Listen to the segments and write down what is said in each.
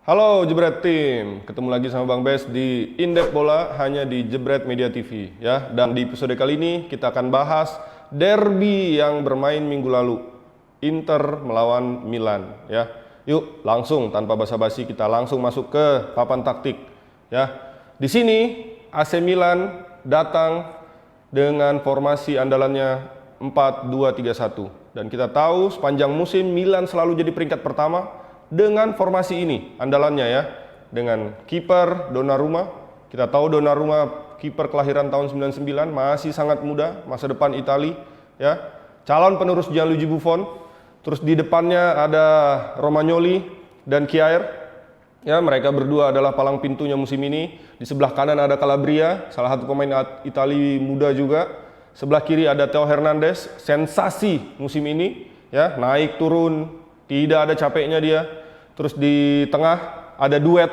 Halo Jebret Team, ketemu lagi sama Bang Bes di Indep Bola hanya di Jebret Media TV ya. Dan di episode kali ini kita akan bahas derby yang bermain minggu lalu, Inter melawan Milan ya. Yuk langsung tanpa basa-basi kita langsung masuk ke papan taktik ya. Di sini AC Milan datang dengan formasi andalannya 4-2-3-1 dan kita tahu sepanjang musim Milan selalu jadi peringkat pertama dengan formasi ini andalannya ya, dengan kiper Donnarumma. Kita tahu Donnarumma kiper kelahiran tahun 99, masih sangat muda, masa depan Italia ya, calon penerus Gianluigi Buffon. Terus di depannya ada Romagnoli dan Kjaer ya, mereka berdua adalah palang pintunya musim ini. Di sebelah kanan ada Calabria, salah satu pemain Italia muda juga. Sebelah kiri ada Theo Hernandez, sensasi musim ini ya, naik turun tidak ada capeknya dia. Terus di tengah ada duet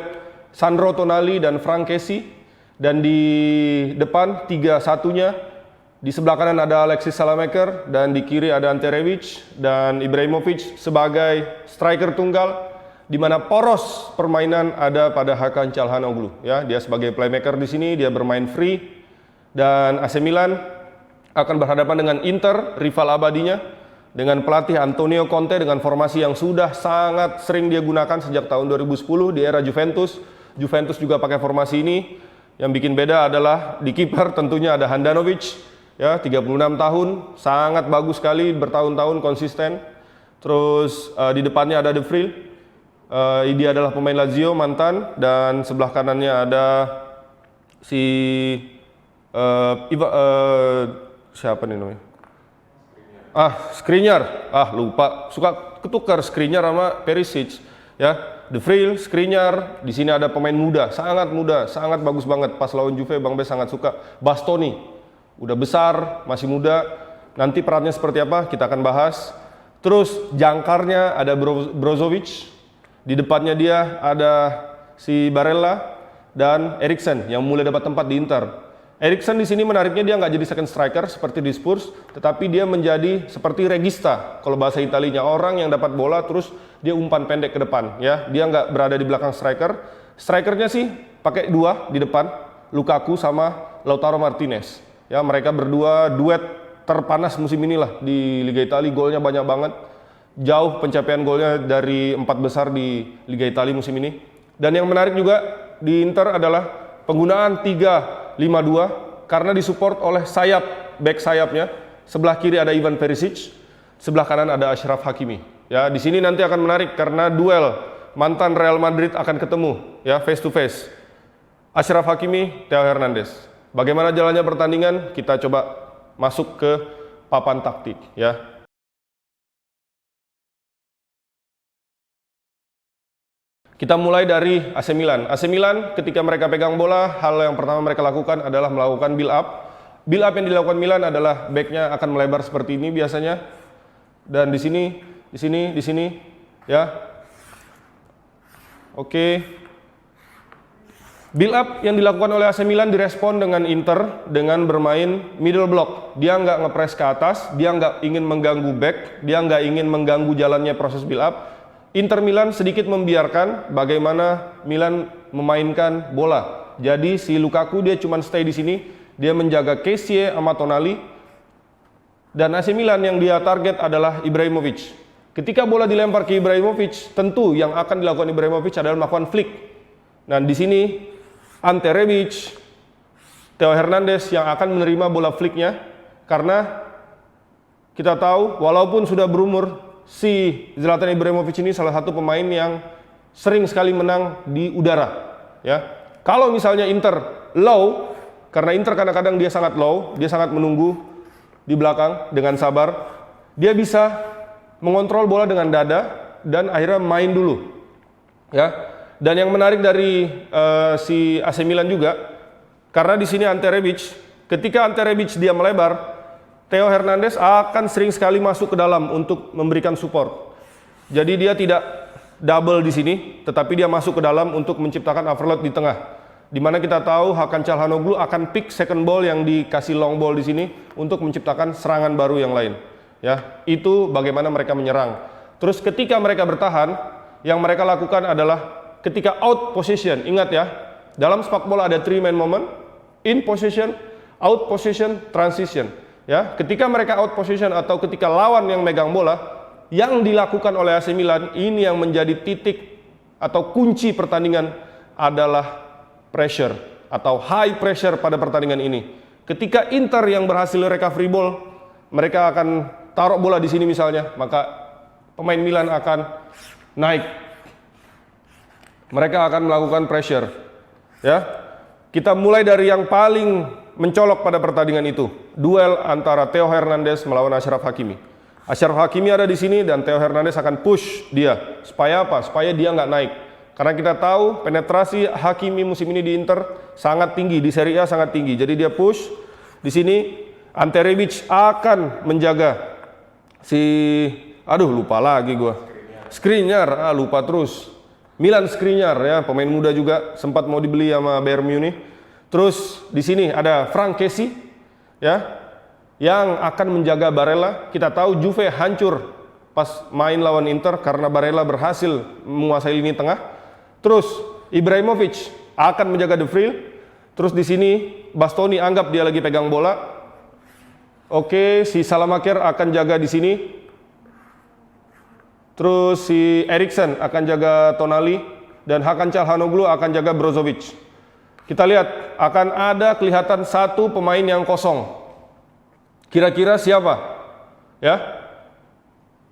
Sandro Tonali dan Frank Kessie. Dan di depan 3-1-nya, di sebelah kanan ada Alexis Salamaker dan di kiri ada Ante Rebic dan Ibrahimovic sebagai striker tunggal, di mana poros permainan ada pada Hakan Çalhanoğlu ya. Dia sebagai playmaker di sini, dia bermain free. Dan AC Milan akan berhadapan dengan Inter, rival abadinya, dengan pelatih Antonio Conte dengan formasi yang sudah sangat sering dia gunakan sejak tahun 2010 di era Juventus. Juventus juga pakai formasi ini. Yang bikin beda adalah di kiper tentunya ada Handanovic ya, 36 tahun, sangat bagus sekali, bertahun-tahun konsisten. Terus di depannya ada De Vrij. Dia adalah pemain Lazio mantan, dan sebelah kanannya ada si siapa nih namanya? Skriniar. Lupa. Suka ketukar Skriniar sama Perisic ya. De Vrij, Skriniar, di sini ada pemain muda, sangat bagus banget. Pas lawan Juve Bang Bes sangat suka. Bastoni. Udah besar, masih muda. Nanti perannya seperti apa kita akan bahas. Terus jangkarnya ada Brozovic. Di depannya dia ada si Barella dan Eriksen yang mulai dapat tempat di Inter. Eriksen di sini menariknya, dia nggak jadi second striker seperti di Spurs, tetapi dia menjadi seperti regista kalau bahasa Italinya, orang yang dapat bola terus dia umpan pendek ke depan ya. Dia nggak berada di belakang striker. Strikernya sih pakai dua di depan, Lukaku sama Lautaro Martinez ya. Mereka berdua duet terpanas musim inilah di Liga Italia, golnya banyak banget, jauh pencapaian golnya dari 4 besar di Liga Italia musim ini. Dan yang menarik juga di Inter adalah penggunaan 3-5-2 karena disupport oleh back sayapnya. Sebelah kiri ada Ivan Perisic, sebelah kanan ada Achraf Hakimi. Ya, di sini nanti akan menarik karena duel mantan Real Madrid akan ketemu ya, face to face. Achraf Hakimi, Theo Hernandez. Bagaimana jalannya pertandingan? Kita coba masuk ke papan taktik ya. Kita mulai dari AC Milan. AC Milan ketika mereka pegang bola, hal yang pertama mereka lakukan adalah melakukan build up. Build up yang dilakukan Milan adalah backnya akan melebar seperti ini biasanya. Dan di sini ya. Oke. Build up yang dilakukan oleh AC Milan direspon dengan Inter dengan bermain middle block. Dia nggak ngepres ke atas, dia nggak ingin mengganggu back, dia nggak ingin mengganggu jalannya proses build up. Inter Milan sedikit membiarkan bagaimana Milan memainkan bola. Jadi si Lukaku dia cuma stay di sini, dia menjaga Kessie sama Tonali. Dan AC Milan yang dia target adalah Ibrahimovic. Ketika bola dilempar ke Ibrahimovic, tentu yang akan dilakukan Ibrahimovic adalah melakukan flick. Nah, di sini Ante Rebic, Theo Hernandez yang akan menerima bola flicknya, karena kita tahu walaupun sudah berumur, si Zlatan Ibrahimovic ini salah satu pemain yang sering sekali menang di udara ya. Kalau misalnya Inter low, karena Inter kadang-kadang dia sangat low, dia sangat menunggu di belakang dengan sabar, dia bisa mengontrol bola dengan dada dan akhirnya main dulu ya. Dan yang menarik dari si AC Milan juga, karena di sini Ante Rebic, ketika Ante Rebic dia melebar, Theo Hernandez akan sering sekali masuk ke dalam untuk memberikan support. Jadi dia tidak double di sini, tetapi dia masuk ke dalam untuk menciptakan overload di tengah. Di mana kita tahu Hakan Çalhanoğlu akan pick second ball yang dikasih long ball di sini untuk menciptakan serangan baru yang lain. Ya, itu bagaimana mereka menyerang. Terus ketika mereka bertahan, yang mereka lakukan adalah ketika out possession, ingat ya, dalam sepak bola ada 3 main moment, in possession, out possession, transition. Ya, ketika mereka out possession atau ketika lawan yang megang bola, yang dilakukan oleh AC Milan ini yang menjadi titik atau kunci pertandingan adalah pressure atau high pressure pada pertandingan ini. Ketika Inter yang berhasil recovery ball, mereka akan taruh bola di sini misalnya, maka pemain Milan akan naik. Mereka akan melakukan pressure. Ya. Kita mulai dari yang paling mencolok pada pertandingan itu, duel antara Theo Hernandez melawan Achraf Hakimi. Achraf Hakimi ada di sini dan Theo Hernandez akan push dia. Supaya apa? Supaya dia nggak naik. Karena kita tahu penetrasi Hakimi musim ini di Inter sangat tinggi, di Serie A sangat tinggi. Jadi dia push. Di sini Ante Rebic akan menjaga si, lupa lagi gua. Skriniar, lupa terus. Milan Skriniar ya, pemain muda juga, sempat mau dibeli sama Bayern Munich. Terus di sini ada Frank Kessie ya, yang akan menjaga Barella. Kita tahu Juve hancur pas main lawan Inter karena Barella berhasil menguasai lini tengah. Terus Ibrahimovic akan menjaga De Vrij. Terus di sini Bastoni anggap dia lagi pegang bola. Oke, si Salamaker akan jaga di sini. Terus si Eriksen akan jaga Tonali dan Hakan Çalhanoğlu akan jaga Brozovic. Kita lihat akan ada kelihatan satu pemain yang kosong. Kira-kira siapa? Ya.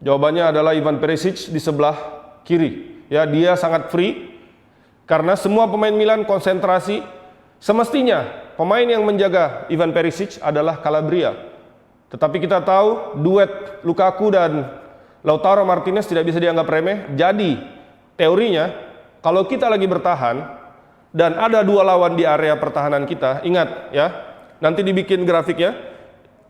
Jawabannya adalah Ivan Perisic di sebelah kiri. Ya, dia sangat free. Karena semua pemain Milan konsentrasi, semestinya pemain yang menjaga Ivan Perisic adalah Calabria. Tetapi kita tahu duet Lukaku dan Lautaro Martinez tidak bisa dianggap remeh. Jadi teorinya kalau kita lagi bertahan dan ada 2 lawan di area pertahanan kita, ingat ya, nanti dibikin grafiknya.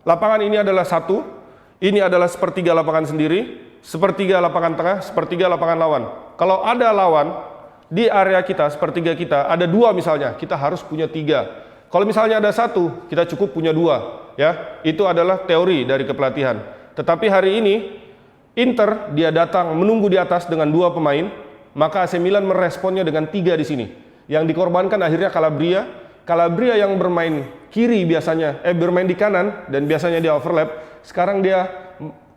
Lapangan ini adalah 1, ini adalah sepertiga lapangan sendiri, sepertiga lapangan tengah, sepertiga lapangan lawan. Kalau ada lawan di area kita, sepertiga kita, ada 2 misalnya, kita harus punya 3. Kalau misalnya ada 1, kita cukup punya 2. Ya, itu adalah teori dari kepelatihan. Tetapi hari ini, Inter dia datang menunggu di atas dengan 2 pemain, maka AC Milan meresponnya dengan 3 di sini. Yang dikorbankan akhirnya Calabria. Calabria yang bermain kiri biasanya, bermain di kanan dan biasanya dia overlap. Sekarang dia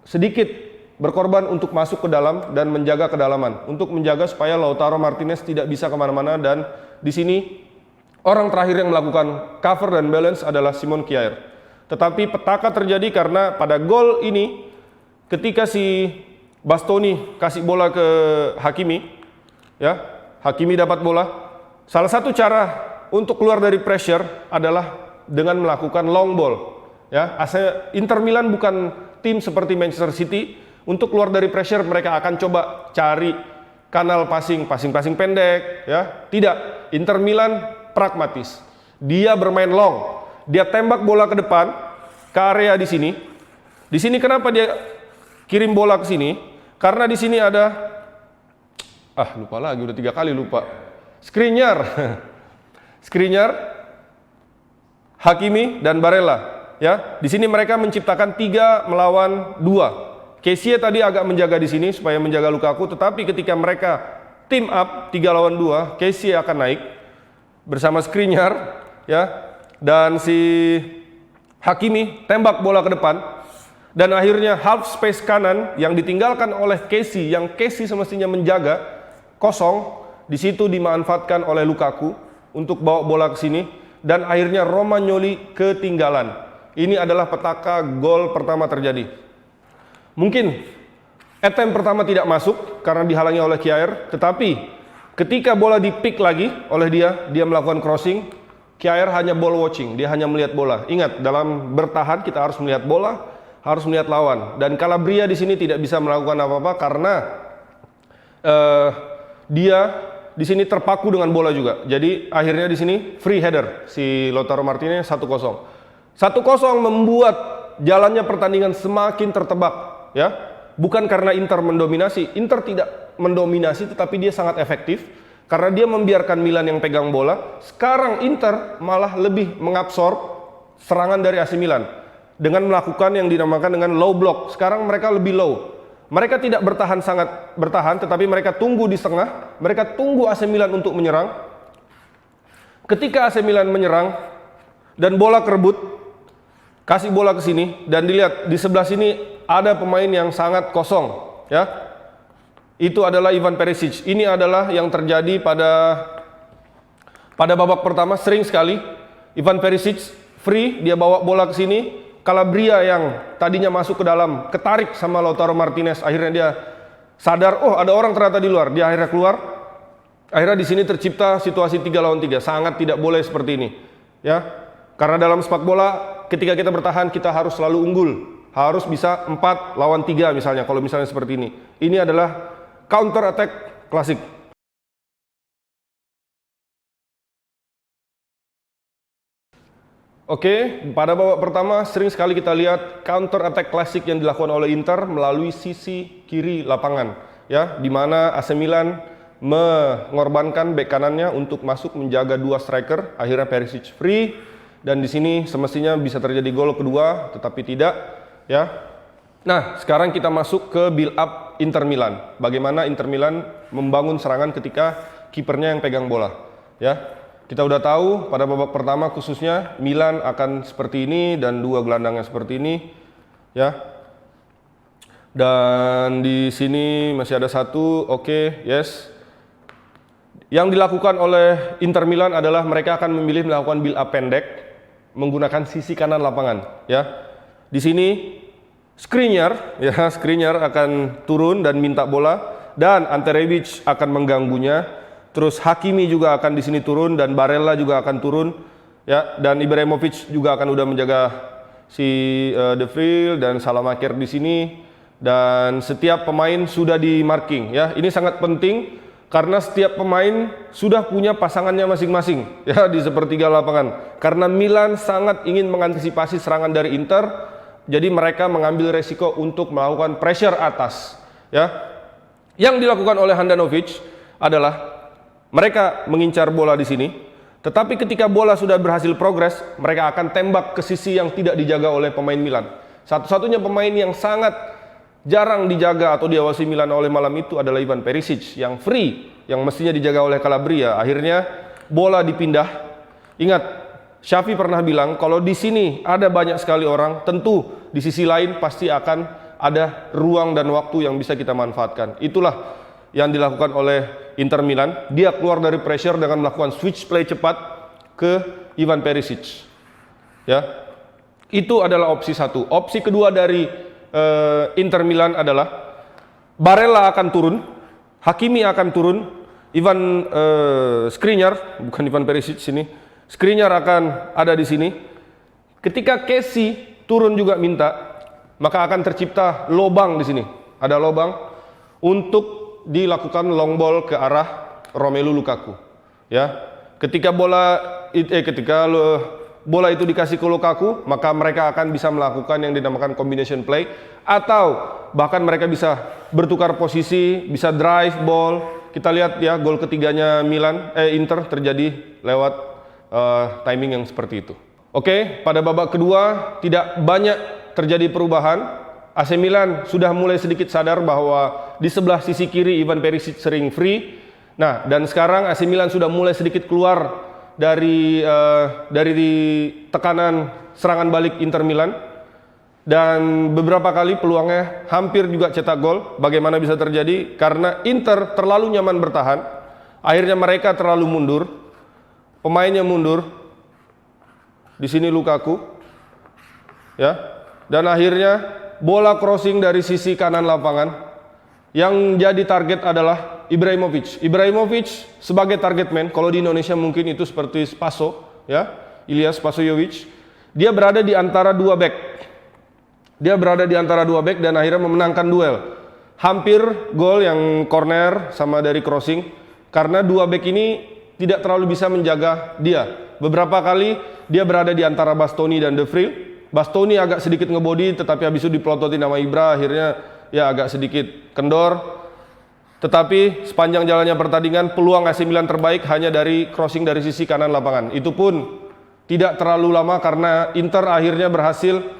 sedikit berkorban untuk masuk ke dalam dan menjaga kedalaman, untuk menjaga supaya Lautaro Martinez tidak bisa kemana-mana. Dan di sini orang terakhir yang melakukan cover dan balance adalah Simon Kjaer. Tetapi petaka terjadi karena pada gol ini ketika si Bastoni kasih bola ke Hakimi, ya, Hakimi dapat bola. Salah satu cara untuk keluar dari pressure adalah dengan melakukan long ball. Ya, Inter Milan bukan tim seperti Manchester City. Untuk keluar dari pressure mereka akan coba cari kanal passing pendek, ya. Tidak, Inter Milan pragmatis. Dia bermain long. Dia tembak bola ke depan ke area di sini. Di sini kenapa dia kirim bola ke sini? Karena di sini ada lupa lagi, udah 3 kali lupa. Skriniar. Skriniar, Hakimi dan Barella, ya. Di sini mereka menciptakan 3 melawan 2. Kessie tadi agak menjaga di sini supaya menjaga Lukaku, tetapi ketika mereka team up 3 lawan 2, Kessie akan naik bersama Skriniar, ya, dan si Hakimi tembak bola ke depan, dan akhirnya half space kanan yang ditinggalkan oleh Kessie, yang Kessie semestinya menjaga kosong, di situ dimanfaatkan oleh Lukaku untuk bawa bola ke sini, dan akhirnya Romagnoli ketinggalan. Ini adalah petaka gol pertama terjadi. Mungkin attempt pertama tidak masuk karena dihalangi oleh Kjaer, tetapi ketika bola di-pick lagi oleh dia melakukan crossing, Kjaer hanya ball watching, dia hanya melihat bola. Ingat, dalam bertahan kita harus melihat bola, harus melihat lawan. Dan Calabria di sini tidak bisa melakukan apa-apa karena dia di sini terpaku dengan bola juga. Jadi akhirnya di sini free header si Lautaro Martinez 1-0. 1-0 membuat jalannya pertandingan semakin tertebak. Ya, bukan karena Inter mendominasi. Inter tidak mendominasi, tetapi dia sangat efektif karena dia membiarkan Milan yang pegang bola. Sekarang Inter malah lebih mengabsorb serangan dari AC Milan dengan melakukan yang dinamakan dengan low block. Sekarang mereka lebih low. Mereka tidak sangat bertahan, tetapi mereka tunggu di tengah, mereka tunggu AC Milan untuk menyerang. Ketika AC Milan menyerang dan bola kerebut, kasih bola ke sini dan dilihat di sebelah sini ada pemain yang sangat kosong, ya. Itu adalah Ivan Perisic. Ini adalah yang terjadi pada babak pertama sering sekali. Ivan Perisic free, dia bawa bola ke sini. Calabria yang tadinya masuk ke dalam, ketarik sama Lautaro Martinez, akhirnya dia sadar, oh ada orang ternyata di luar, dia akhirnya keluar. Akhirnya di sini tercipta situasi 3 lawan 3, sangat tidak boleh seperti ini, ya. Karena dalam sepak bola, ketika kita bertahan, kita harus selalu unggul, harus bisa 4 lawan 3 misalnya, kalau misalnya seperti ini. Ini adalah counter attack klasik. Oke, pada babak pertama sering sekali kita lihat counter attack klasik yang dilakukan oleh Inter melalui sisi kiri lapangan, ya, di mana AC Milan mengorbankan bek kanannya untuk masuk menjaga 2 striker, akhirnya Perisic free dan di sini semestinya bisa terjadi gol kedua, tetapi tidak, ya. Nah, sekarang kita masuk ke build up Inter Milan. Bagaimana Inter Milan membangun serangan ketika kipernya yang pegang bola, ya. Kita udah tahu pada babak pertama khususnya Milan akan seperti ini dan 2 gelandangnya seperti ini, ya. Dan di sini masih ada 1, oke, yes. Yang dilakukan oleh Inter Milan adalah mereka akan memilih melakukan build up pendek menggunakan sisi kanan lapangan, ya. Di sini Skriniar, ya, Skriniar akan turun dan minta bola dan Ante Rebic akan mengganggunya. Terus Hakimi juga akan di sini turun dan Barella juga akan turun, ya, dan Ibrahimovic juga akan udah menjaga si De Vrij dan Salamaker di sini dan setiap pemain sudah di marking, ya. Ini sangat penting karena setiap pemain sudah punya pasangannya masing-masing, ya, di sepertiga lapangan. Karena Milan sangat ingin mengantisipasi serangan dari Inter, jadi mereka mengambil resiko untuk melakukan pressure atas, ya. Yang dilakukan oleh Handanovic adalah mereka mengincar bola di sini, tetapi ketika bola sudah berhasil progres, mereka akan tembak ke sisi yang tidak dijaga oleh pemain Milan. Satu-satunya pemain yang sangat jarang dijaga atau diawasi Milan oleh malam itu adalah Ivan Perisic yang free, yang mestinya dijaga oleh Calabria. Akhirnya bola dipindah. Ingat, Xavi pernah bilang kalau di sini ada banyak sekali orang, tentu di sisi lain pasti akan ada ruang dan waktu yang bisa kita manfaatkan. Itulah yang dilakukan oleh Inter Milan. Dia keluar dari pressure dengan melakukan switch play cepat ke Ivan Perisic, ya. Itu adalah opsi 1. Opsi kedua dari Inter Milan adalah Barella akan turun, Hakimi akan turun, Skriniar, bukan Ivan Perisic sini, Skriniar akan ada di sini. Ketika Kessie turun juga minta, maka akan tercipta lobang di sini. Ada lobang untuk dilakukan long ball ke arah Romelu Lukaku, ya. Ketika bola itu dikasih ke Lukaku, maka mereka akan bisa melakukan yang dinamakan combination play atau bahkan mereka bisa bertukar posisi, bisa drive ball. Kita lihat ya gol ketiganya Inter terjadi lewat timing yang seperti itu. Oke, pada babak kedua tidak banyak terjadi perubahan. AC Milan sudah mulai sedikit sadar bahwa di sebelah sisi kiri Ivan Perisic sering free. Nah, dan sekarang AC Milan sudah mulai sedikit keluar dari tekanan serangan balik Inter Milan. Dan beberapa kali peluangnya hampir juga cetak gol. Bagaimana bisa terjadi? Karena Inter terlalu nyaman bertahan. Akhirnya mereka terlalu mundur. Pemainnya mundur. Di sini Lukaku. Ya. Dan akhirnya bola crossing dari sisi kanan lapangan, yang jadi target adalah Ibrahimovic. Ibrahimovic sebagai target man, kalau di Indonesia mungkin itu seperti Spaso, ya, Ilyas Spasojevic. Dia berada di antara 2 back. Dia berada di antara 2 back dan akhirnya memenangkan duel. Hampir gol yang corner sama dari crossing, karena 2 back ini tidak terlalu bisa menjaga dia. Beberapa kali dia berada di antara Bastoni dan De Vrij. Bastoni agak sedikit ngebody, tetapi habis itu dipelototin sama Ibra, akhirnya ya agak sedikit kendor. Tetapi sepanjang jalannya pertandingan, peluang AC Milan terbaik hanya dari crossing dari sisi kanan lapangan. Itu pun tidak terlalu lama karena Inter akhirnya berhasil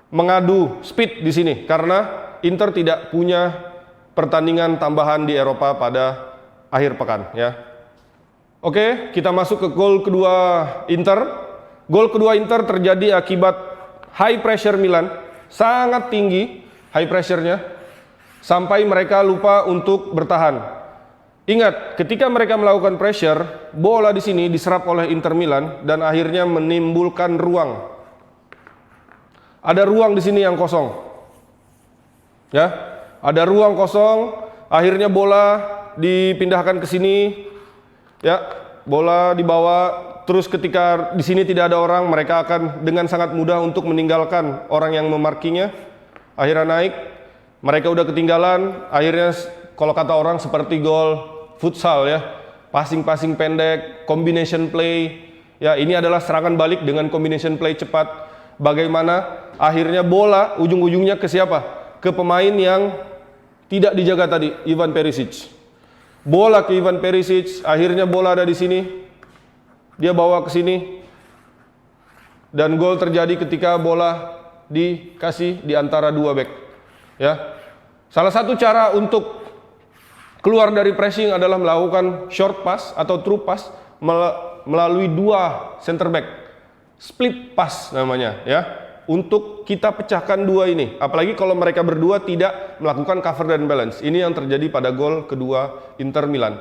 mengadu speed di sini. Karena Inter tidak punya pertandingan tambahan di Eropa pada akhir pekan ya. Oke, kita masuk ke gol kedua Inter. Gol kedua Inter terjadi akibat high pressure Milan, sangat tinggi high pressure-nya sampai mereka lupa untuk bertahan. Ingat, ketika mereka melakukan pressure, bola di sini diserap oleh Inter Milan dan akhirnya menimbulkan ruang. Ada ruang di sini yang kosong. Ya, ada ruang kosong, akhirnya bola dipindahkan ke sini. Ya, bola dibawa, terus ketika di sini tidak ada orang, mereka akan dengan sangat mudah untuk meninggalkan orang yang memarkinya. Akhirnya naik, mereka udah ketinggalan, akhirnya kalau kata orang seperti gol futsal ya, passing-passing pendek, combination play. Ya, ini adalah serangan balik dengan combination play cepat. Bagaimana akhirnya bola ujung-ujungnya ke siapa? Ke pemain yang tidak dijaga tadi, Ivan Perisic. Bola ke Ivan Perisic, akhirnya bola ada di sini. Dia bawa ke sini. Dan gol terjadi ketika bola dikasih di antara dua bek. Ya. Salah satu cara untuk keluar dari pressing adalah melakukan short pass atau through pass melalui dua center back. Split pass namanya ya. Untuk kita pecahkan dua ini. Apalagi kalau mereka berdua tidak melakukan cover dan balance. Ini yang terjadi pada gol kedua Inter Milan.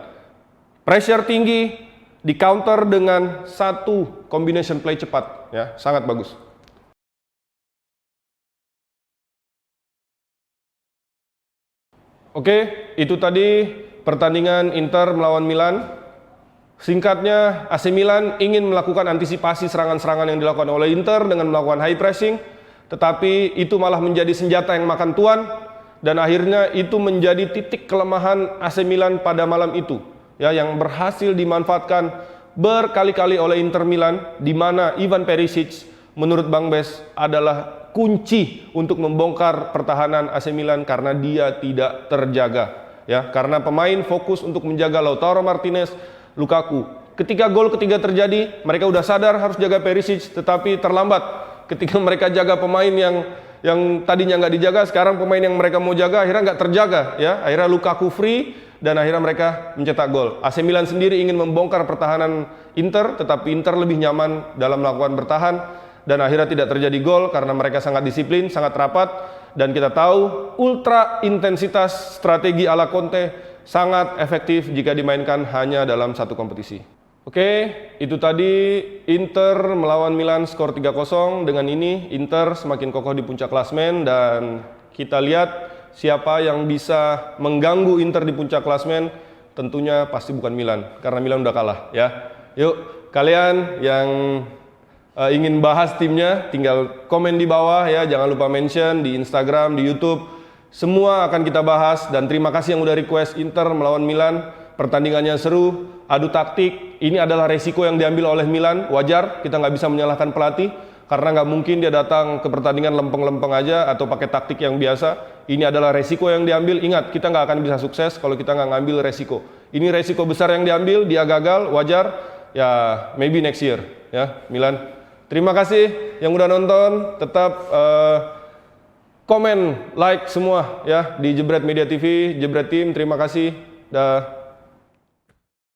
Pressure tinggi di counter dengan satu combination play cepat ya, sangat bagus. Oke, itu tadi pertandingan Inter melawan Milan. Singkatnya, AC Milan ingin melakukan antisipasi serangan-serangan yang dilakukan oleh Inter dengan melakukan high pressing, tetapi itu malah menjadi senjata yang makan tuan, dan akhirnya itu menjadi titik kelemahan AC Milan pada malam itu, ya, yang berhasil dimanfaatkan berkali-kali oleh Inter Milan, di mana Ivan Perisic menurut Bang Bes adalah kunci untuk membongkar pertahanan AC Milan karena dia tidak terjaga. Ya, karena pemain fokus untuk menjaga Lautaro Martinez, Lukaku. Ketika gol ketiga terjadi, mereka udah sadar harus jaga Perisic, tetapi terlambat. Ketika mereka jaga pemain yang tadinya nggak dijaga, sekarang pemain yang mereka mau jaga akhirnya nggak terjaga. Ya, akhirnya Lukaku free dan akhirnya mereka mencetak gol. AC Milan sendiri ingin membongkar pertahanan Inter, tetapi Inter lebih nyaman dalam melakukan bertahan dan akhirnya tidak terjadi gol karena mereka sangat disiplin, sangat rapat. Dan kita tahu ultra intensitas strategi ala Conte sangat efektif jika dimainkan hanya dalam satu kompetisi. Oke, itu tadi Inter melawan Milan skor 3-0. Dengan ini Inter semakin kokoh di puncak klasmen dan kita lihat siapa yang bisa mengganggu Inter di puncak klasmen. Tentunya pasti bukan Milan karena Milan udah kalah ya. Yuk, kalian yang ingin bahas timnya, tinggal komen di bawah ya, jangan lupa mention di Instagram, di YouTube, semua akan kita bahas. Dan terima kasih yang udah request Inter melawan Milan, pertandingannya seru, adu taktik, ini adalah resiko yang diambil oleh Milan, wajar, kita nggak bisa menyalahkan pelatih, karena nggak mungkin dia datang ke pertandingan lempeng-lempeng aja atau pakai taktik yang biasa. Ini adalah resiko yang diambil. Ingat, kita nggak akan bisa sukses kalau kita nggak ngambil resiko. Ini resiko besar yang diambil, dia gagal, wajar, ya maybe next year ya Milan. Terima kasih yang udah nonton, tetap komen, like semua ya di Jebret Media TV, Jebret Team, terima kasih. Dah.